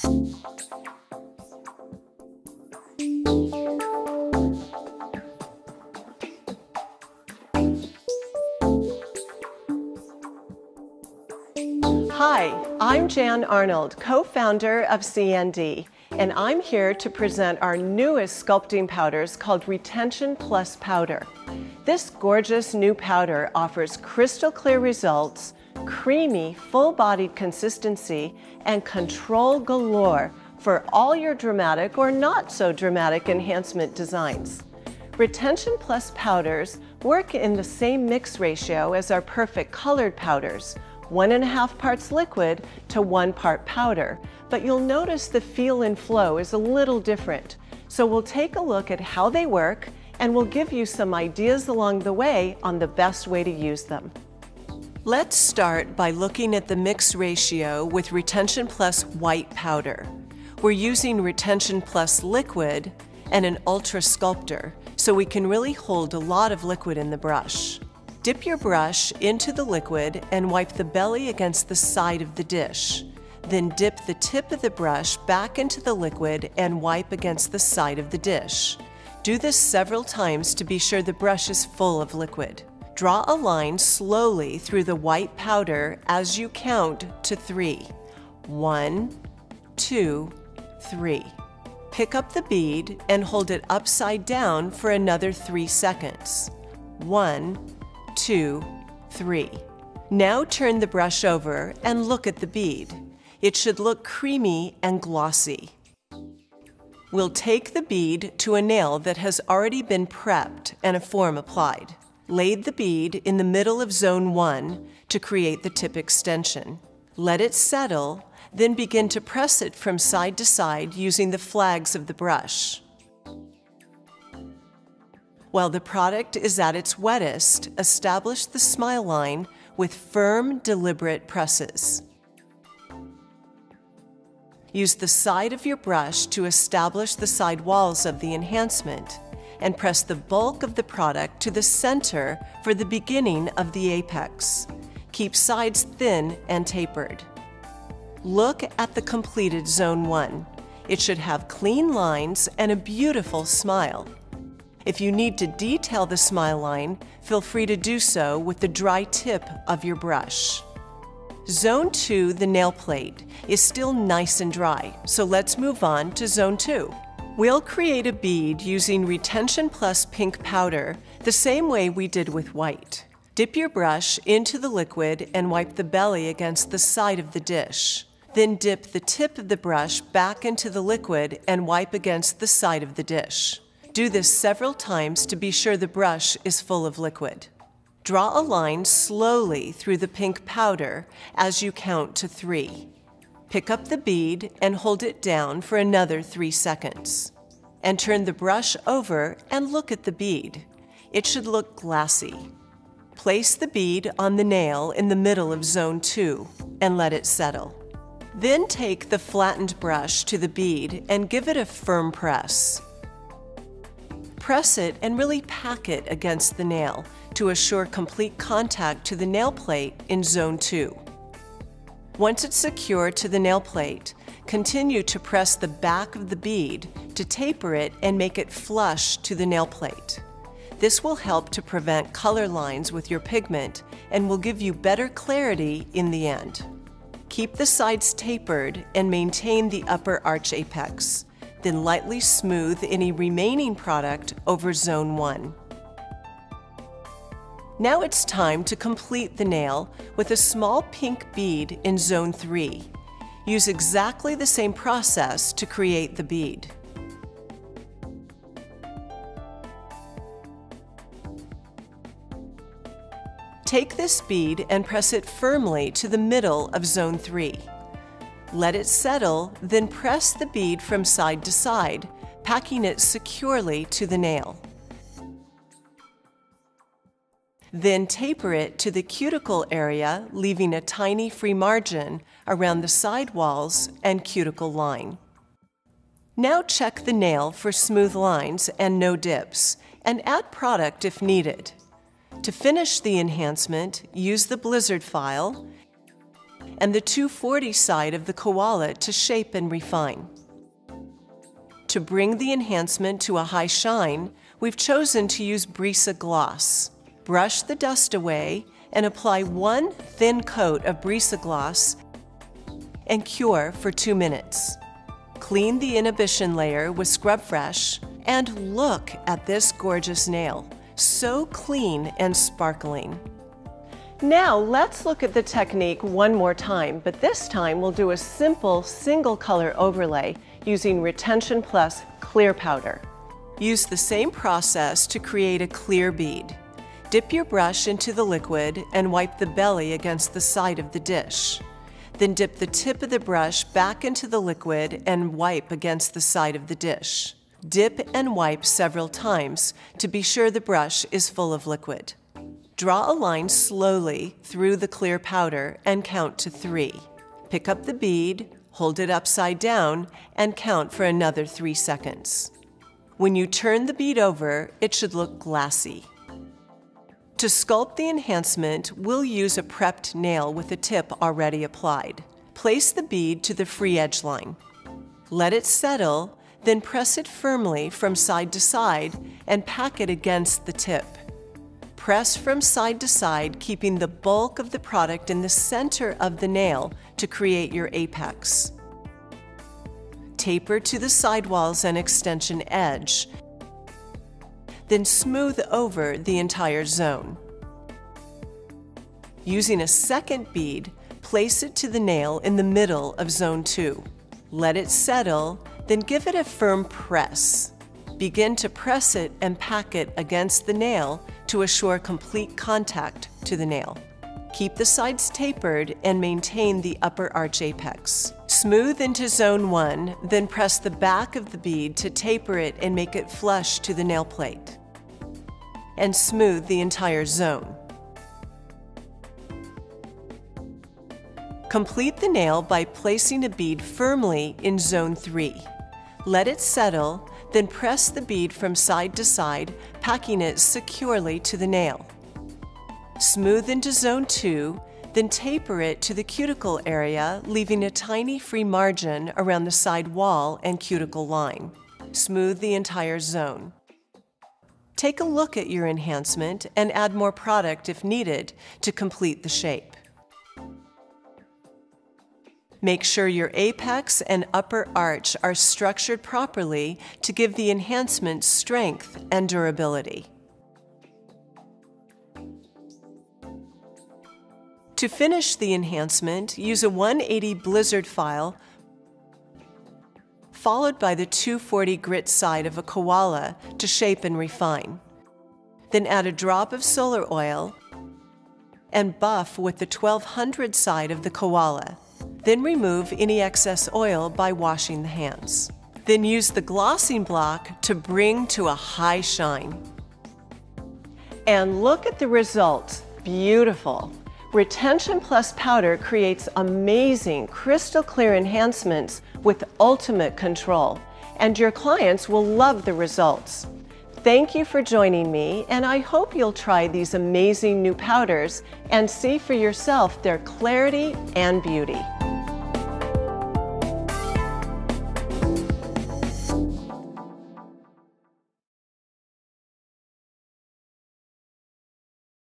Hi, I'm Jan Arnold, co-founder of CND, and I'm here to present our newest sculpting powders called Retention Plus Powder. This gorgeous new powder offers crystal clear results, creamy, full-bodied consistency, and control galore for all your dramatic or not so dramatic enhancement designs. Retention Plus powders work in the same mix ratio as our perfect colored powders, 1.5 parts liquid to 1 part powder, but you'll notice the feel and flow is a little different. So we'll take a look at how they work, and we'll give you some ideas along the way on the best way to use them. Let's start by looking at the mix ratio with Retention Plus white powder. We're using Retention Plus liquid and an Ultra Sculptor, so we can really hold a lot of liquid in the brush. Dip your brush into the liquid and wipe the belly against the side of the dish. Then dip the tip of the brush back into the liquid and wipe against the side of the dish. Do this several times to be sure the brush is full of liquid. Draw a line slowly through the white powder as you count to 3. 1, 2, 3. Pick up the bead and hold it upside down for another 3 seconds. 1, 2, 3. Now turn the brush over and look at the bead. It should look creamy and glossy. We'll take the bead to a nail that has already been prepped and a form applied. Lay the bead in the middle of zone 1 to create the tip extension. Let it settle, then begin to press it from side to side using the flags of the brush. While the product is at its wettest, establish the smile line with firm, deliberate presses. Use the side of your brush to establish the side walls of the enhancement, and press the bulk of the product to the center for the beginning of the apex. Keep sides thin and tapered. Look at the completed Zone 1. It should have clean lines and a beautiful smile. If you need to detail the smile line, feel free to do so with the dry tip of your brush. Zone 2, the nail plate, is still nice and dry, so let's move on to Zone 2. We'll create a bead using Retention Plus pink powder the same way we did with white. Dip your brush into the liquid and wipe the belly against the side of the dish. Then dip the tip of the brush back into the liquid and wipe against the side of the dish. Do this several times to be sure the brush is full of liquid. Draw a line slowly through the pink powder as you count to 3. Pick up the bead and hold it down for another 3 seconds. And turn the brush over and look at the bead. It should look glassy. Place the bead on the nail in the middle of Zone 2 and let it settle. Then take the flattened brush to the bead and give it a firm press. Press it and really pack it against the nail to assure complete contact to the nail plate in Zone 2. Once it's secured to the nail plate, continue to press the back of the bead to taper it and make it flush to the nail plate. This will help to prevent color lines with your pigment and will give you better clarity in the end. Keep the sides tapered and maintain the upper arch apex. Then lightly smooth any remaining product over Zone 1. Now it's time to complete the nail with a small pink bead in Zone 3. Use exactly the same process to create the bead. Take this bead and press it firmly to the middle of Zone 3. Let it settle, then press the bead from side to side, packing it securely to the nail. Then taper it to the cuticle area, leaving a tiny free margin around the side walls and cuticle line. Now check the nail for smooth lines and no dips, and add product if needed. To finish the enhancement, use the Blizzard file and the 240 side of the Koala to shape and refine. To bring the enhancement to a high shine, we've chosen to use Brisa Gloss. Brush the dust away and apply one thin coat of Brisa Gloss and cure for 2 minutes. Clean the inhibition layer with Scrub Fresh and look at this gorgeous nail. So clean and sparkling. Now let's look at the technique one more time, but this time we'll do a simple single color overlay using Retention Plus clear powder. Use the same process to create a clear bead. Dip your brush into the liquid and wipe the belly against the side of the dish. Then dip the tip of the brush back into the liquid and wipe against the side of the dish. Dip and wipe several times to be sure the brush is full of liquid. Draw a line slowly through the clear powder and count to 3. Pick up the bead, hold it upside down, and count for another 3 seconds. When you turn the bead over, it should look glassy. To sculpt the enhancement, we'll use a prepped nail with a tip already applied. Place the bead to the free edge line. Let it settle, then press it firmly from side to side and pack it against the tip. Press from side to side, keeping the bulk of the product in the center of the nail to create your apex. Taper to the sidewalls and extension edge, then smooth over the entire zone. Using a second bead, place it to the nail in the middle of zone 2. Let it settle, then give it a firm press. Begin to press it and pack it against the nail to assure complete contact to the nail. Keep the sides tapered and maintain the upper arch apex. Smooth into zone 1, then press the back of the bead to taper it and make it flush to the nail plate. And smooth the entire zone. Complete the nail by placing a bead firmly in zone 3. Let it settle, then press the bead from side to side, packing it securely to the nail. Smooth into zone 2, then taper it to the cuticle area, leaving a tiny free margin around the side wall and cuticle line. Smooth the entire zone. Take a look at your enhancement and add more product if needed to complete the shape. Make sure your apex and upper arch are structured properly to give the enhancement strength and durability. To finish the enhancement, use a 180 Blizzard file followed by the 240 grit side of a koala to shape and refine. Then add a drop of solar oil and buff with the 1200 side of the koala. Then remove any excess oil by washing the hands. Then use the glossing block to bring to a high shine. And look at the results. Beautiful. Retention Plus powder creates amazing crystal clear enhancements with ultimate control, and your clients will love the results. Thank you for joining me, and I hope you'll try these amazing new powders and see for yourself their clarity and beauty.